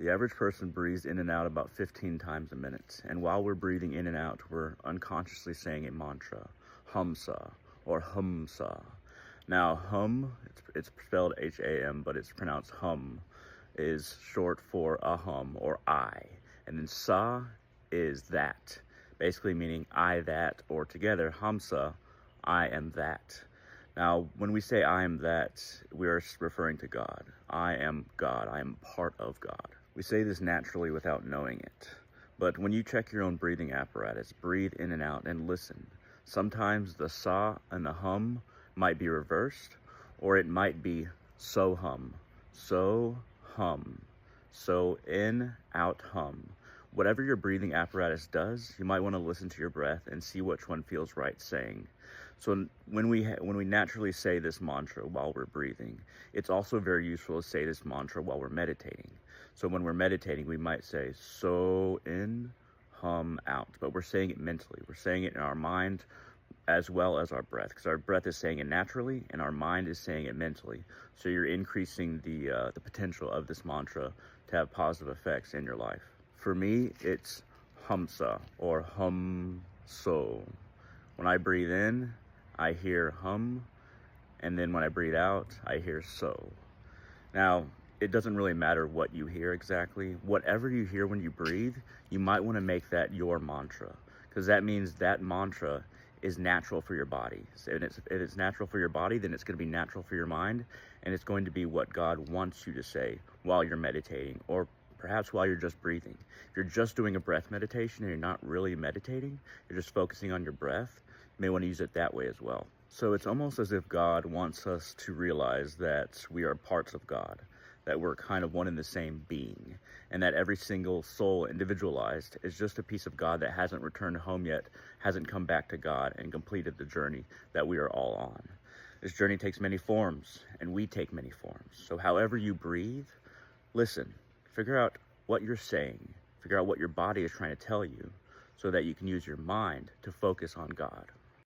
The average person breathes in and out about 15 times a minute. And while we're breathing in and out, we're unconsciously saying a mantra, Hamsa or Hamsa. Now, hum, it's spelled H-A-M, but it's pronounced hum, is short for ahum or I. And then sa is that, basically meaning I, that, or together, Hamsa, I am that. Now, when we say I am that, we are referring to God. I am God. I am part of God. We say this naturally without knowing it. But when you check your own breathing apparatus, breathe in and out and listen. Sometimes the sa and the hum might be reversed, or it might be so hum, so hum, so in, out, hum. Whatever your breathing apparatus does, you might want to listen to your breath and see which one feels right saying. So when we naturally say this mantra while we're breathing, it's also very useful to say this mantra while we're meditating. So when we're meditating, we might say so in, hum, out, but we're saying it mentally. We're saying it in our mind as well as our breath, because our breath is saying it naturally and our mind is saying it mentally. So you're increasing the potential of this mantra to have positive effects in your life. For me, it's Hamsa or hum so. When I breathe in, I hear hum, and then when I breathe out, I hear so. Now, it doesn't really matter what you hear exactly. Whatever you hear when you breathe, you might want to make that your mantra, because that means that mantra is natural for your body. And if it's natural for your body, then it's going to be natural for your mind, and it's going to be what God wants you to say while you're meditating, or perhaps while you're just breathing. If you're just doing a breath meditation and you're not really meditating, you're just focusing on your breath, you may want to use it that way as well. So it's almost as if God wants us to realize that we are parts of God, that we're kind of one and the same being, and that every single soul individualized is just a piece of God that hasn't returned home yet, hasn't come back to God and completed the journey that we are all on. This journey takes many forms, and we take many forms. So however you breathe, listen, figure out what you're saying, figure out what your body is trying to tell you, so that you can use your mind to focus on God.